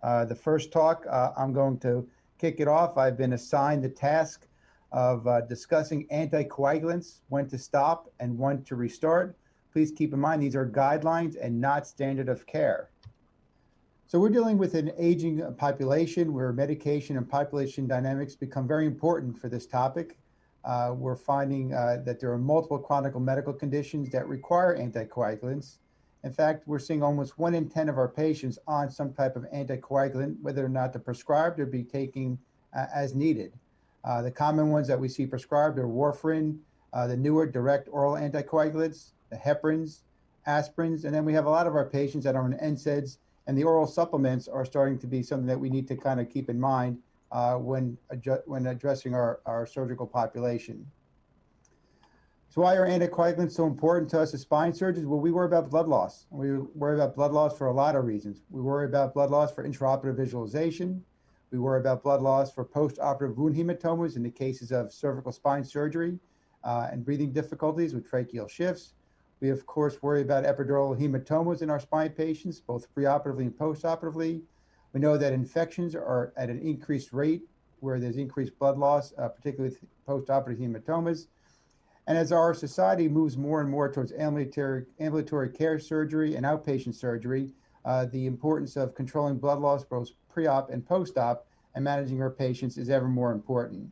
The first talk, I'm going to kick it off. I've been assigned the task of discussing anticoagulants, when to stop and when to restart. Please keep in mind these are guidelines and not standard of care. So we're dealing with an aging population where medication and population dynamics become very important for this topic. We're finding that there are multiple chronic medical conditions that require anticoagulants. In fact, we're seeing almost 1 in 10 of our patients on some type of anticoagulant, whether or not they're prescribed or be taking as needed. The common ones that we see prescribed are warfarin, the newer direct oral anticoagulants, the heparins, aspirins, and then we have a lot of our patients that are on nsaids, and the oral supplements are starting to be something that we need to kind of keep in mind when addressing our surgical population. So why are anticoagulants so important to us as spine surgeons? Well, we worry about blood loss. We worry about blood loss for a lot of reasons. We worry about blood loss for intraoperative visualization. We worry about blood loss for post-operative wound hematomas in the cases of cervical spine surgery and breathing difficulties with tracheal shifts. We, of course, worry about epidural hematomas in our spine patients, both preoperatively and postoperatively. We know that infections are at an increased rate where there's increased blood loss, particularly with postoperative hematomas. And as our society moves more and more towards ambulatory care surgery and outpatient surgery, the importance of controlling blood loss both pre-op and post-op and managing our patients is ever more important.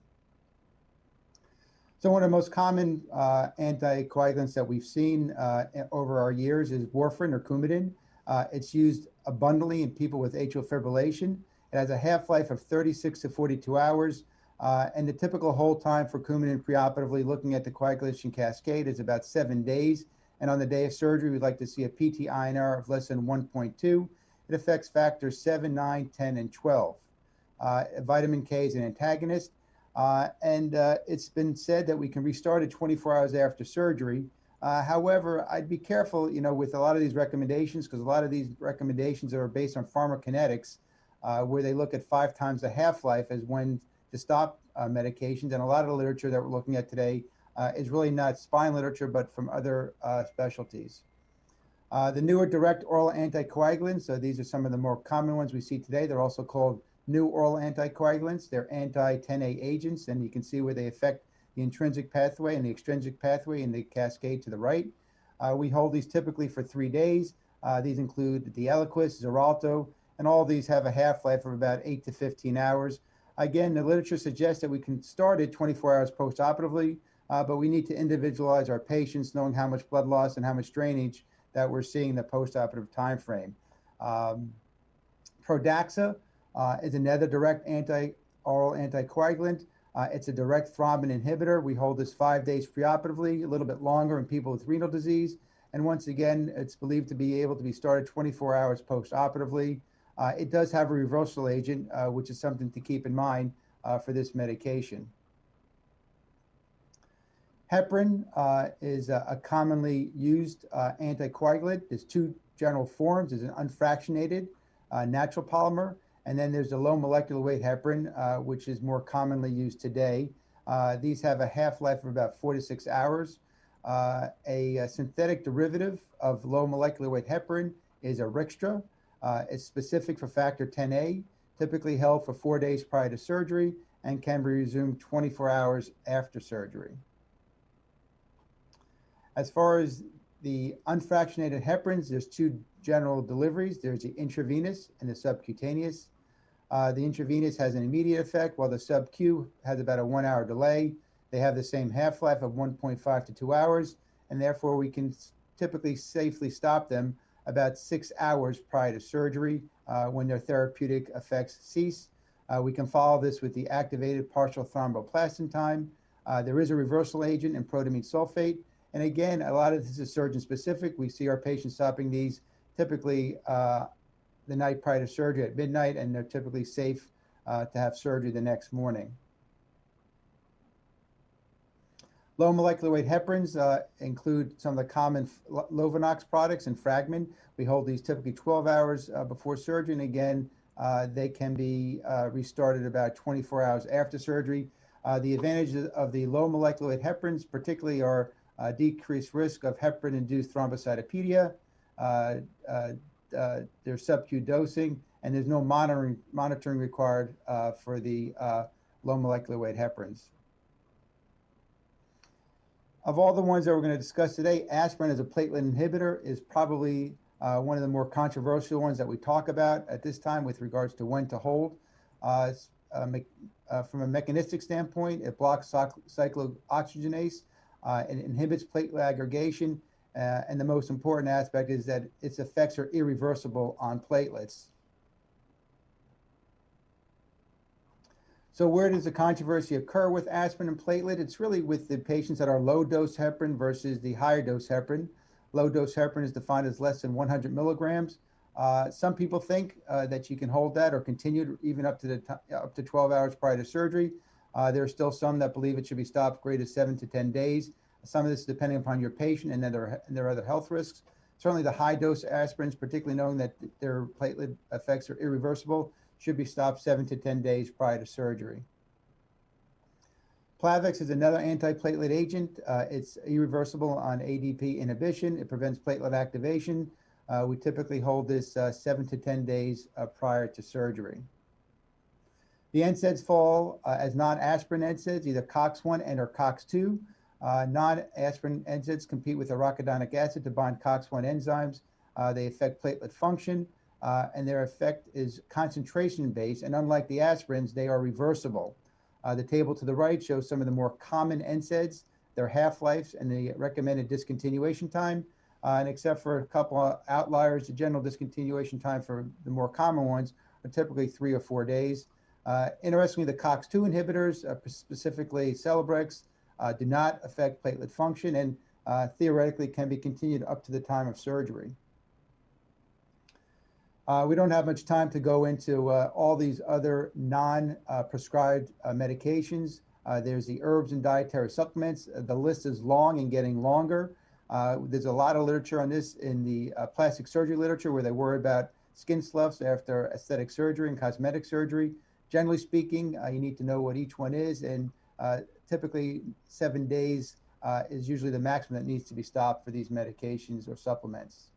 So one of the most common anticoagulants that we've seen over our years is warfarin or Coumadin. It's used abundantly in people with atrial fibrillation. It has a half-life of 36 to 42 hours, and the typical hold time for Coumadin preoperatively, looking at the coagulation cascade, is about 7 days. And on the day of surgery, we'd like to see a PT-INR of less than 1.2. It affects factors 7, 9, 10, and 12. Vitamin K is an antagonist. And it's been said that we can restart it 24 hours after surgery. However, I'd be careful, with a lot of these recommendations, because a lot of these recommendations are based on pharmacokinetics, where they look at 5 times the half-life as when to stop medications. And a lot of the literature that we're looking at today is really not spine literature, but from other specialties. The newer direct oral anticoagulants, so these are some of the more common ones we see today. They're also called new oral anticoagulants. They're anti-10A agents, and you can see where they affect the intrinsic pathway and the extrinsic pathway in the cascade to the right. We hold these typically for 3 days. These include the Eliquis, Xarelto, and all of these have a half-life of about 8 to 15 hours. Again, the literature suggests that we can start it 24 hours post-operatively, but we need to individualize our patients, knowing how much blood loss and how much drainage that we're seeing in the post-operative time frame. Prodaxa is another direct oral anticoagulant. It's a direct thrombin inhibitor. We hold this 5 days preoperatively, a little bit longer in people with renal disease. And once again, it's believed to be able to be started 24 hours post-operatively. It does have a reversal agent, which is something to keep in mind for this medication. Heparin is a commonly used anticoagulant. There's 2 general forms. There's an unfractionated natural polymer, and then there's the low molecular weight heparin, which is more commonly used today. These have a half-life of about 4 to 6 hours. A synthetic derivative of low molecular weight heparin is a Rixtra. It's specific for factor 10A, typically held for 4 days prior to surgery, and can be resumed 24 hours after surgery. As far as the unfractionated heparins, there's 2 general deliveries. There's the intravenous and the subcutaneous. The intravenous has an immediate effect, while the sub-Q has about a 1-hour delay. They have the same half-life of 1.5 to 2 hours, and therefore we can typically safely stop them about 6 hours prior to surgery when their therapeutic effects cease. We can follow this with the activated partial thromboplastin time. There is a reversal agent in protamine sulfate. And again, a lot of this is surgeon specific. We see our patients stopping these typically the night prior to surgery at midnight, and they're typically safe to have surgery the next morning. Low molecular weight heparins include some of the common Lovenox products and Fragmin. We hold these typically 12 hours before surgery, and again, they can be restarted about 24 hours after surgery. The advantages of the low molecular weight heparins particularly are decreased risk of heparin-induced thrombocytopenia, their sub-Q dosing, and there's no monitoring required for the low molecular weight heparins. Of all the ones that we're going to discuss today, aspirin as a platelet inhibitor is probably one of the more controversial ones that we talk about at this time with regards to when to hold. From a mechanistic standpoint, it blocks cyclooxygenase, it inhibits platelet aggregation, and the most important aspect is that its effects are irreversible on platelets. So where does the controversy occur with aspirin and platelet? It's really with the patients that are low dose heparin versus the higher dose heparin. Low dose heparin is defined as less than 100 milligrams. Some people think that you can hold that or continue even up to 12 hours prior to surgery. There are still some that believe it should be stopped greater than 7 to 10 days. Some of this is depending upon your patient and their other health risks. Certainly the high dose aspirins, particularly knowing that their platelet effects are irreversible, should be stopped 7 to 10 days prior to surgery. Lavix is another antiplatelet agent. It's irreversible on ADP inhibition. It prevents platelet activation. We typically hold this 7 to 10 days prior to surgery. The NSAIDs fall as non-aspirin NSAIDs, either COX-1 and or COX-2. Non-aspirin NSAIDs compete with arachidonic acid to bind COX-1 enzymes. They affect platelet function, and their effect is concentration-based, and unlike the aspirins, they are reversible. The table to the right shows some of the more common NSAIDs, their half-lives, and the recommended discontinuation time. And except for a couple of outliers, the general discontinuation time for the more common ones are typically 3 or 4 days. Interestingly, the COX-2 inhibitors, specifically Celebrex, do not affect platelet function and theoretically can be continued up to the time of surgery. We don't have much time to go into all these other non-prescribed medications. There's the herbs and dietary supplements. The list is long and getting longer. There's a lot of literature on this in the plastic surgery literature where they worry about skin sloughs after aesthetic surgery and cosmetic surgery. Generally speaking, you need to know what each one is, and typically 7 days is usually the maximum that needs to be stopped for these medications or supplements.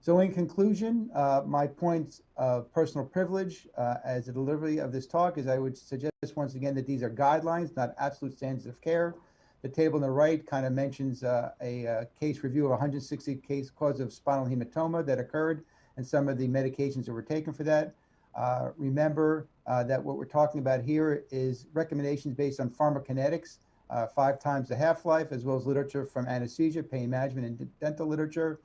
So in conclusion, my points of personal privilege as a delivery of this talk is I would suggest once again that these are guidelines, not absolute standards of care. The table on the right kind of mentions a case review of 160 causes of spinal hematoma that occurred and some of the medications that were taken for that. Remember that what we're talking about here is recommendations based on pharmacokinetics, 5 times the half-life, as well as literature from anesthesia, pain management, and dental literature.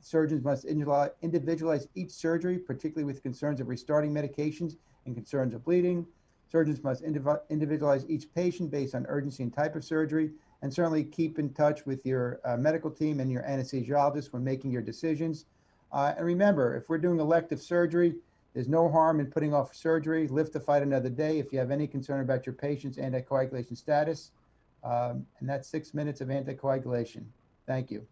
Surgeons must individualize each surgery, particularly with concerns of restarting medications and concerns of bleeding. Surgeons must individualize each patient based on urgency and type of surgery, and certainly keep in touch with your medical team and your anesthesiologist when making your decisions. And remember, if we're doing elective surgery, there's no harm in putting off surgery. Live to fight another day if you have any concern about your patient's anticoagulation status. And that's 6 minutes of anticoagulation. Thank you.